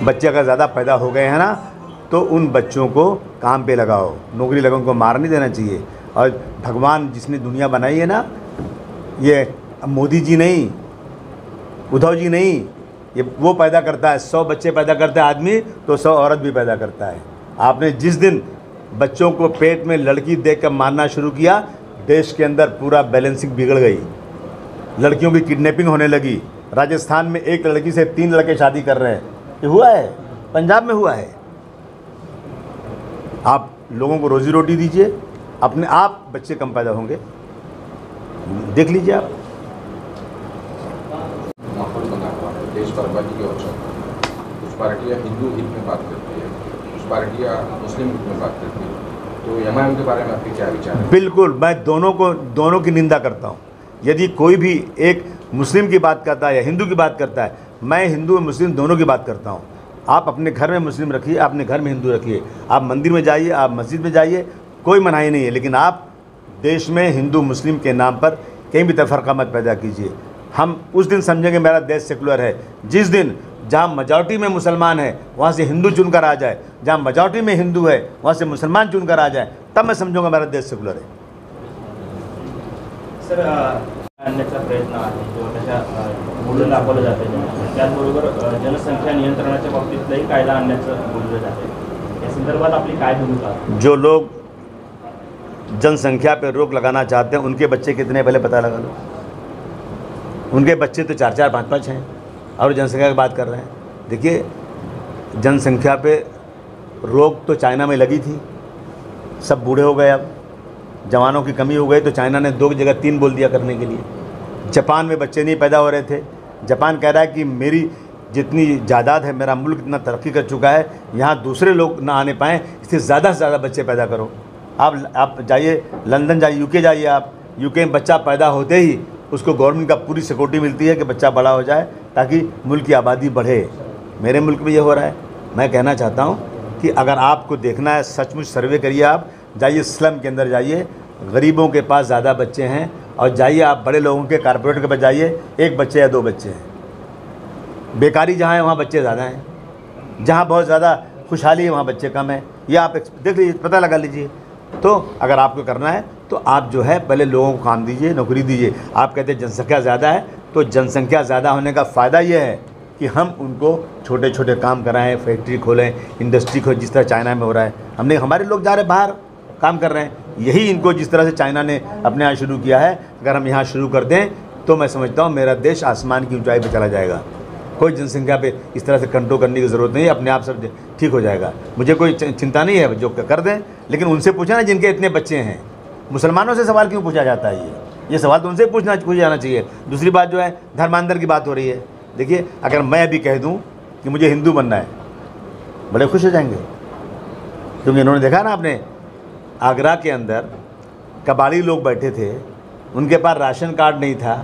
बच्चे अगर ज़्यादा पैदा हो गए हैं ना, तो उन बच्चों को काम पे लगाओ, नौकरी लगाओ, उनको मार नहीं देना चाहिए। और भगवान जिसने दुनिया बनाई है ना, ये मोदी जी नहीं, उद्धव जी नहीं, ये वो पैदा करता है। 100 बच्चे पैदा करता है आदमी, तो 100 औरत भी पैदा करता है। आपने जिस दिन बच्चों को पेट में लड़की देखकर मारना शुरू किया, देश के अंदर पूरा बैलेंसिंग बिगड़ गई। लड़कियों की किडनैपिंग होने लगी। राजस्थान में एक लड़की से 3 लड़के शादी कर रहे हैं, ये हुआ है, पंजाब में हुआ है। आप लोगों को रोजी रोटी दीजिए, अपने आप बच्चे कम पैदा होंगे, देख लीजिए आप। देश बर्बादी की औसत, कुछ पार्टियां हिंदू हित में बात करती है, कुछ पार्टियां मुस्लिम हित में बात करती है, तो एमआईएम के बारे में आपके क्या विचार है? बिल्कुल, मैं दोनों की निंदा करता हूँ। यदि कोई भी एक मुस्लिम की बात करता है या हिंदू की बात करता है, मैं हिंदू और मुस्लिम दोनों की बात करता हूँ। आप अपने घर में मुस्लिम रखिए, अपने घर में हिंदू रखिए, आप मंदिर में जाइए, आप मस्जिद में जाइए, कोई मनाही नहीं है, लेकिन आप देश में हिंदू मुस्लिम के नाम पर कहीं भी तफरका मत पैदा कीजिए। हम उस दिन समझेंगे मेरा देश सेकुलर है जिस दिन जहाँ मेजॉरिटी में मुसलमान है वहाँ से हिंदू चुनकर आ जाए, जहाँ मेजॉरिटी में हिंदू है वहाँ से मुसलमान चुनकर आ जाए, तब मैं समझूंगा मेरा देश सेकुलर है। सर, आणण्याचा प्रयत्न आहे किंवा त्याच्या बोलून दाखवलं जाते, त्याचबरोबर जनसंख्या नियंत्रणाच्या बाबतीतलाही कायदा आणण्याचं बोललं जाते, या संदर्भात आपली काय भूमिका? जो लोग जनसंख्या पर रोक लगाना चाहते हैं उनके बच्चे कितने पहले पता लगा लो। उनके बच्चे तो 4-4, 5-5 हैं और जनसंख्या की बात कर रहे हैं। देखिए, जनसंख्या पे रोक तो चाइना में लगी थी, सब बूढ़े हो गए, अब जवानों की कमी हो गई तो चाइना ने 2 की जगह 3 बोल दिया करने के लिए। जापान में बच्चे नहीं पैदा हो रहे थे, जापान कह रहा है कि मेरी जितनी जायदाद है, मेरा मुल्क इतना तरक्की कर चुका है, यहाँ दूसरे लोग ना आने पाएँ, इससे ज़्यादा से ज़्यादा बच्चे पैदा करो। आप जाइए लंदन जाइए, यूके जाइए, आप यूके में बच्चा पैदा होते ही उसको गवर्नमेंट का पूरी सिक्योरिटी मिलती है कि बच्चा बड़ा हो जाए ताकि मुल्क की आबादी बढ़े। मेरे मुल्क में ये हो रहा है। मैं कहना चाहता हूँ कि अगर आपको देखना है, सचमुच सर्वे करिए, आप जाइए स्लम के अंदर जाइए, गरीबों के पास ज़्यादा बच्चे हैं, और जाइए आप बड़े लोगों के कारपोरेट के पास जाइए, 1 बच्चे या 2 बच्चे हैं। बेकारी जहाँ है वहाँ बच्चे ज़्यादा हैं, जहाँ बहुत ज़्यादा खुशहाली है वहाँ बच्चे कम हैं। ये आप देख लीजिए, पता लगा लीजिए। तो अगर आपको करना है तो आप जो है पहले लोगों को काम दीजिए, नौकरी दीजिए। आप कहते हैं जनसंख्या ज़्यादा है, तो जनसंख्या ज़्यादा होने का फ़ायदा ये है कि हम उनको छोटे छोटे काम कराएं, फैक्ट्री खोलें, इंडस्ट्री खोलें, जिस तरह चाइना में हो रहा है। हमारे लोग जा रहे बाहर काम कर रहे हैं, यही इनको जिस तरह से चाइना ने अपने यहाँ शुरू किया है, अगर हम यहाँ शुरू कर दें तो मैं समझता हूँ मेरा देश आसमान की ऊंचाई पर चला जाएगा। कोई जनसंख्या पे इस तरह से कंट्रोल करने की ज़रूरत नहीं है, अपने आप सब ठीक हो जाएगा। मुझे कोई चिंता नहीं है, जो कर दें, लेकिन उनसे पूछा ना जिनके इतने बच्चे हैं। मुसलमानों से सवाल क्यों पूछा जाता है? ये सवाल तो उनसे पूछा जाना चाहिए। दूसरी बात जो है, धर्मांतर की बात हो रही है। देखिए, अगर मैं अभी कह दूं कि मुझे हिंदू बनना है, बड़े खुश हो जाएंगे, क्योंकि इन्होंने देखा ना, आपने आगरा के अंदर कबाड़ी लोग बैठे थे, उनके पास राशन कार्ड नहीं था,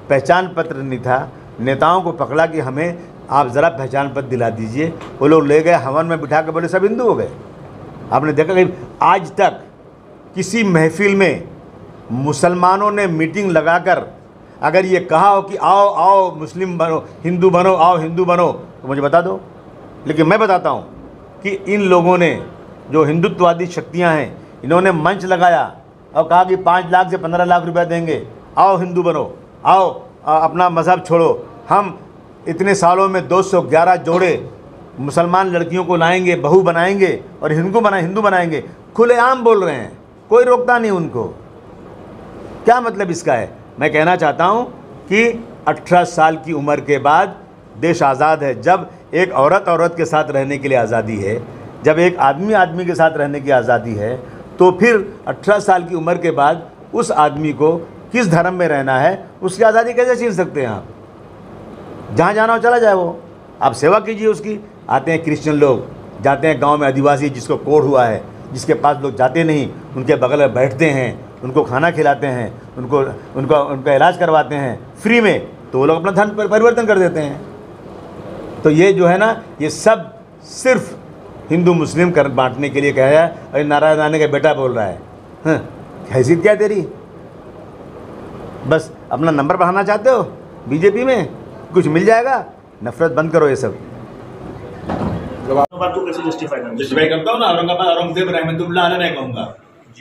पहचान पत्र नहीं था, नेताओं को पकड़ा कि हमें आप ज़रा पहचान पत्र दिला दीजिए, वो लोग ले गए, हवन में बिठा के बोले सब हिंदू हो गए। आपने देखा कि आज तक किसी महफिल में मुसलमानों ने मीटिंग लगाकर अगर ये कहा हो कि आओ आओ मुस्लिम बनो, हिंदू बनो, आओ हिंदू बनो, तो मुझे बता दो। लेकिन मैं बताता हूँ कि इन लोगों ने, जो हिंदुत्ववादी शक्तियाँ हैं, इन्होंने मंच लगाया और कहा कि 5 लाख से 15 लाख रुपया देंगे, आओ हिंदू बनो, आओ अपना मज़हब छोड़ो, हम इतने सालों में 211 जोड़े मुसलमान लड़कियों को लाएंगे, बहू बनाएंगे और हिंदू बनाएंगे। खुलेआम बोल रहे हैं, कोई रोकता नहीं उनको। क्या मतलब इसका है? मैं कहना चाहता हूँ कि 18 साल की उम्र के बाद देश आज़ाद है। जब एक औरत के साथ रहने के लिए आज़ादी है, जब एक आदमी के साथ रहने की आज़ादी है, तो फिर 18 साल की उम्र के बाद उस आदमी को किस धर्म में रहना है, उसकी आज़ादी कैसे छीन सकते हैं आप? जहाँ जाना हो चला जाए वो, आप सेवा कीजिए उसकी। आते हैं क्रिश्चियन लोग, जाते हैं गांव में आदिवासी जिसको कोढ़ हुआ है, जिसके पास लोग जाते नहीं, उनके बगल में बैठते हैं, उनको खाना खिलाते हैं, उनका इलाज करवाते हैं फ्री में, तो वो लोग अपना धर्म परिवर्तन कर देते हैं। तो ये जो है ना, ये सब सिर्फ हिंदू मुस्लिम कर बांटने के लिए कहा है। अरे नारायण राणे का बेटा बोल रहा है, हाँ, हैसियत क्या तेरी? बस अपना नंबर बढ़ाना चाहते हो बीजेपी में, कुछ मिल जाएगा। नफरत बंद करो ये सब। बात को कैसे जस्टिफाई करना? जस्टिफाई करता हूँ ना, औरंगाबाद औरंगजेब रहमतुल्लाह अलैह मैं कहूँगा,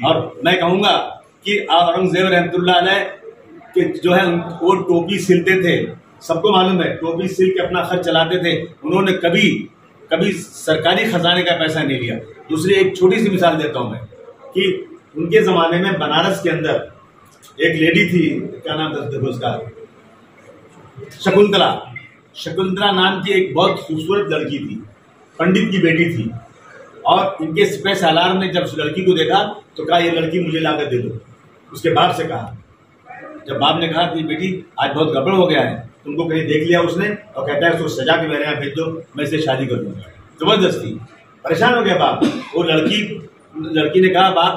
और मैं कहूँगा कि औरंगजेब रहमतुल्लाह अलैह के जो है वो टोपी सिलते थे, सबको मालूम है, टोपी सिल के अपना खर्च चलाते थे, उन्होंने कभी सरकारी खजाने का पैसा नहीं लिया। दूसरी एक छोटी सी मिसाल देता हूँ मैं कि उनके जमाने में बनारस के अंदर एक लेडी थी, क्या नाम था उसका, शकुंतला नाम की एक बहुत खूबसूरत लड़की थी, पंडित की बेटी थी, और इनके सिपह सालार ने जब उस लड़की को देखा तो कहा ये लड़की मुझे लाकर दे दो। उसके बाप से कहा, जब बाप ने कहा कि बेटी आज बहुत गड़बड़ हो गया है, तुमको कहीं देख लिया उसने, और कहता है उसको सजा के मेरे यहाँ भेज दो, मैं इससे शादी कर दूंगा। जबरदस्ती परेशान हो गया बाप। वो लड़की ने कहा, बाप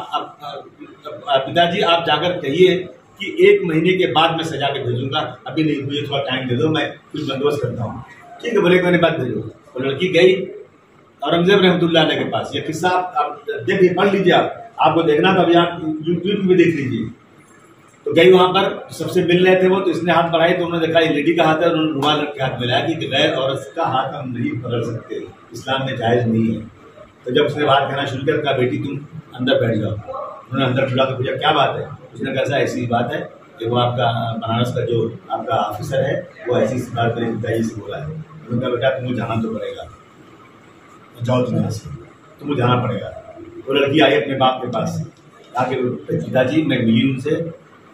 पिताजी आप जाकर कहिए कि 1 महीने के बाद मैं सजा के भेजूंगा, अभी नहीं, मुझे थोड़ा टाइम दे दो, मैं कुछ बंदोबस्त करता हूँ। ठीक है, बोले 1 महीने बाद भेजो। तो लड़की गई औरंगजेब रहमतुल्लाह अलैह के पास। ये किस्सा आप देखिए, पढ़ लीजिए, आपको देखना तो अभी आप यूट्यूब में देख लीजिए। तो गई वहां पर, सबसे मिल रहे थे वो, तो इसने हाथ बढ़ाई तो उन्होंने देखा ये लेडी का हाथ है, उन्होंने रुमाल रख के हाथ मिलाया कि गैर औरत का हाथ हम नहीं पकड़ सकते, इस्लाम में जायज नहीं है। तो जब उसने बात कहना शुरू कर, कहा बेटी तुम अंदर बैठ जाओ। उन्होंने अंदर बुला के पूछा क्या बात है? उसने कहा ऐसी बात है कि वो आपका बनारस का जो आपका ऑफिसर है वो ऐसी बात मेरे पिताजी से बोला है। उन्होंने कहा बेटा तुम्हें जाना तो पड़ेगा, जाओ तुम यहाँ से, तुम्हें जाना पड़ेगा। वो लड़की आई अपने बाप के पास, आके पिताजी मैं मिली उनसे,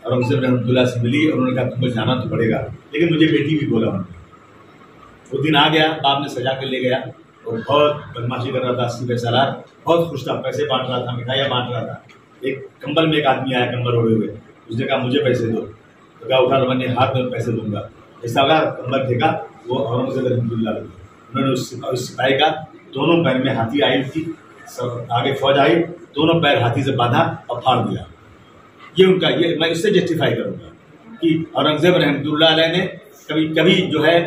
औरंगजेब रहमतुल्लाह से मिली, और उन्होंने कहा तुमको जाना तो पड़ेगा, लेकिन मुझे बेटी भी बोला उन्होंने। वो दिन आ गया, बाप ने सजा के ले गया, और बहुत बदमाशी कर रहा था, 80 पैसा ला, बहुत खुश था, पैसे बांट रहा था, मिठाइयाँ बांट रहा था। एक कंबल में एक आदमी आया, कंबल ओढ़े हुए, उसने कहा मुझे पैसे दो, तो कहा उठा, मैंने हाथ में पैसे दूंगा। ऐसा होगा, कंबल फेंका, वो औरंगजेब रहमतुल्लाह उन्होंने उस सिपाही का दोनों पैर में हाथी आई थी, सब आगे फौज आई, दोनों पैर हाथी से बांधा और फाड़ दिया। ये उनका, ये मैं इससे जस्टिफाई करूंगा कि औरंगजेब रहमतुल्लाह अलैह ने कभी जो है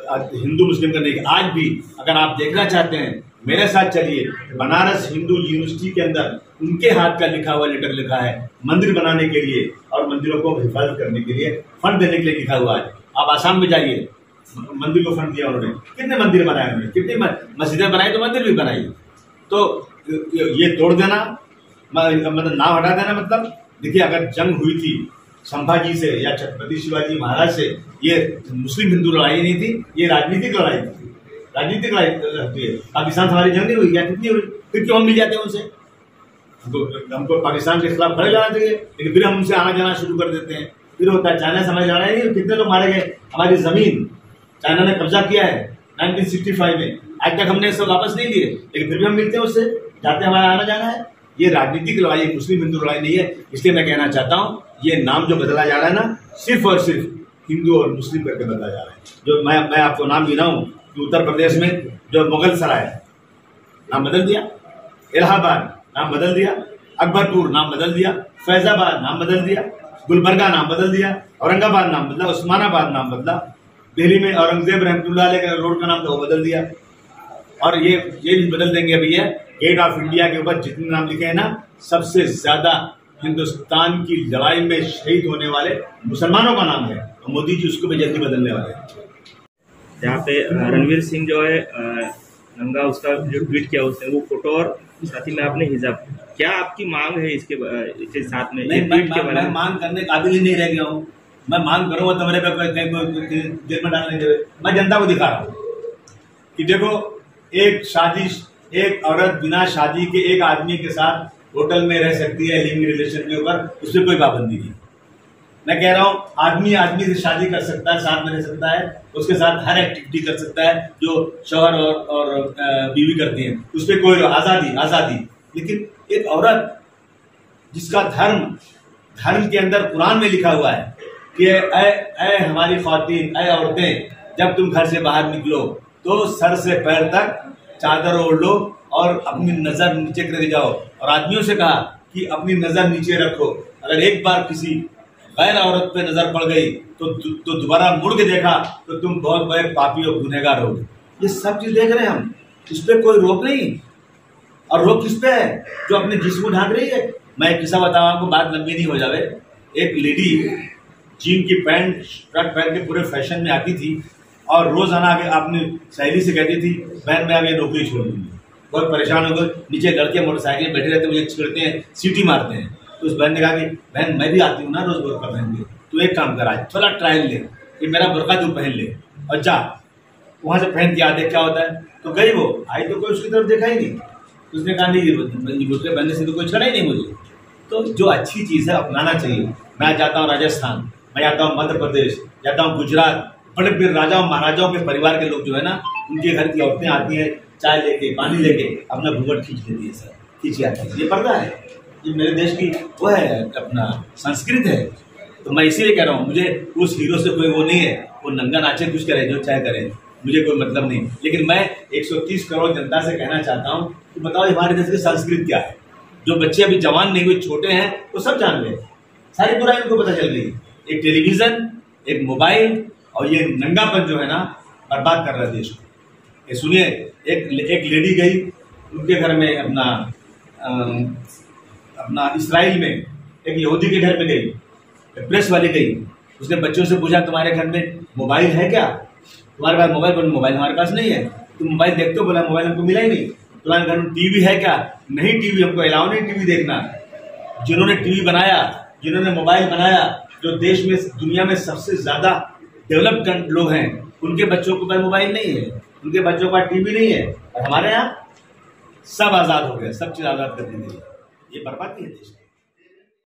हिंदू मुस्लिम का नहीं। आज भी अगर आप देखना चाहते हैं मेरे साथ चलिए, बनारस हिंदू यूनिवर्सिटी के अंदर उनके हाथ का लिखा हुआ लेटर लिखा है, मंदिर बनाने के लिए और मंदिरों को हिफाजत करने के लिए फंड देने के लिए लिखा हुआ है। आप आसाम में जाइए, मंदिर को फंड दिया उन्होंने, कितने मंदिर बनाए उन्होंने, कितनी मस्जिदें बनाई, तो मंदिर भी बनाई। तो ये तोड़ देना मतलब नाम हटा देना, मतलब देखिए अगर जंग हुई थी संभाजी से या छत्रपति शिवाजी महाराज से, ये मुस्लिम हिंदू लड़ाई नहीं थी, ये राजनीतिक लड़ाई थी। राजनीतिक लड़ाई होती है। पाकिस्तान से हमारी जंग नहीं हुई, या कितनी हुई, फिर क्यों हम मिल जाते हैं उनसे? हमको पाकिस्तान के खिलाफ खड़े जाना चाहिए, लेकिन फिर हम उनसे आना जाना शुरू कर देते हैं। फिर होता है चाइना से हमारी लड़ाई नहीं, कितने लोग मारे गए, हमारी जमीन चाइना ने कब्जा किया है 1965 में, आज तक हमने इसको वापस नहीं लिए, लेकिन फिर भी हम मिलते हैं उससे, जाते हमारा आना जाना है। ये राजनीतिक लड़ाई, मुस्लिम हिंदू लड़ाई नहीं है। इसलिए मैं कहना चाहता हूँ ये नाम जो बदला जा रहा है ना, सिर्फ और सिर्फ हिंदू और मुस्लिम करके बदला जा रहा है। जो मैं आपको नाम गिनाऊं कि उत्तर प्रदेश में जो मुगल सराय नाम बदल दिया, इलाहाबाद नाम बदल दिया, अकबरपुर नाम बदल दिया, फैजाबाद नाम बदल दिया, गुलबर्गा नाम बदल दिया, औरंगाबाद नाम बदला, उस्मानाबाद नाम बदला, दिल्ली में औरंगजेब रहमतुल्लाह अलैह का रोड का नाम था वो बदल दिया, और ये भी बदल देंगे। अभी ये गेट ऑफ इंडिया के ऊपर जितने नाम लिखे हैं ना, सबसे ज्यादा हिंदुस्तान की लड़ाई में शहीद होने वाले मुसलमानों का नाम है, और मोदी जी उसको भी जल्दी बदलने वाले हैं। जहाँ पे रणवीर सिंह जो है नंगा, उसका जो ट्वीट किया उसने, वो फोटो और साथ ही में आपने हिजाब, क्या आपकी मांग है इसके साथ में? मैं मांग करने काबिल ही नहीं रह गया हूँ। मैं मांग करूंगा तो मेरे पे जेल में डालने के, मैं जनता को दिखा रहा हूँ कि देखो एक औरत बिना शादी के एक आदमी के साथ होटल में रह सकती है, लिविंग रिलेशन के ऊपर, उसमें कोई पाबंदी नहीं। मैं कह रहा हूँ आदमी से शादी कर सकता है, साथ में रह सकता है, उसके साथ हर एक्टिविटी कर सकता है जो शौहर और बीवी करती हैं, उस पर कोई आजादी। लेकिन एक औरत जिसका धर्म के अंदर कुरान में लिखा हुआ है कि ऐ हमारी ख्वातीन, ऐ औरतें, जब तुम घर से बाहर निकलो तो सर से पैर तक चादर ओढ़ लो और अपनी नजर नीचे कर जाओ। और आदमियों से कहा कि अपनी नजर नीचे रखो, अगर एक बार किसी गैर औरत पे नजर पड़ गई तो दोबारा मुड़ के देखा तो तुम बहुत बड़े पापी और गुनहगार होगे। ये सब चीज देख रहे हैं हम, इस पे कोई रोक नहीं। और रोक किस पे है? जो अपने जिस्म को ढांक रही है। मैं एक किस्सा बताऊं आपको, बात लंबी नहीं हो जावे। एक लेडी जीन की पैंट शर्ट पहन के पूरे फैशन में आती थी, और रोजाना आगे अपनी सहेली से कहती थी बहन मैं अब ये नौकरी छोड़ दूंगी। बहुत परेशान हो गए, नीचे लड़के मोटरसाइकिल बैठे रहते मुझे छेड़ते हैं, सीटी मारते हैं। तो उस बहन ने कहा कि बहन मैं भी आती हूँ ना रोज बुर्का पहन के, तू एक काम कर आज थोड़ा ट्रायल ले कि मेरा बुर्का तू पहन ले और जा वहां से पहन के आ देख क्या होता है। तो गई वो आई तो कोई उसकी तरफ देखा ही नहीं। उसने कहा नहीं बुर्के पहनने से तो कोई छड़ा ही नहीं मुझे। तो जो अच्छी चीज़ है अपनाना चाहिए। मैं जाता हूँ राजस्थान, मैं जाता हूँ मध्य प्रदेश, जाता हूँ गुजरात, बड़े बड़े राजाओं महाराजाओं के परिवार के लोग जो है ना उनके घर की औरतें आती हैं चाय लेके पानी लेके अपना घूंघट खींच लेती है, सर खींची आती है। ये पर्दा है, ये मेरे देश की वो है अपना संस्कृत है। तो मैं इसीलिए कह रहा हूँ मुझे उस हीरो से कोई वो नहीं है, वो नंगा नाचे कुछ करे जो चाहे करे, मुझे कोई मतलब नहीं। लेकिन मैं 130 करोड़ जनता से कहना चाहता हूँ कि बताओ हमारे देश की संस्कृति क्या है। जो बच्चे अभी जवान नहीं हुए छोटे हैं वो सब जान रहे हैं, सारी बुराई उनको पता चल गई। एक टेलीविजन, एक मोबाइल और ये नंगापन जो है ना बर्बाद कर रहा है देश को। ये सुनिए, एक लेडी गई उनके घर में अपना इस्राइल में एक यहूदी के घर में गई, प्रेस वाली गई, उसने बच्चों से पूछा तुम्हारे घर में मोबाइल है क्या, तुम्हारे पास मोबाइल हमारे पास नहीं है, तुम मोबाइल देखते हो? बोला मोबाइल हमको मिला ही नहीं। तुम्हारे घर में टीवी है क्या? नहीं टीवी, हमको अलाउ नहीं टीवी देखना। जिन्होंने टीवी बनाया, जिन्होंने मोबाइल बनाया, जो देश में दुनिया में सबसे ज्यादा डेवलप्ड लोग हैं, उनके बच्चों के पास मोबाइल नहीं है, उनके बच्चों के पास टीवी नहीं है। और हमारे यहाँ सब आजाद हो गए, सब चीज आजाद कर दी गई। ये बर्बादी है देश।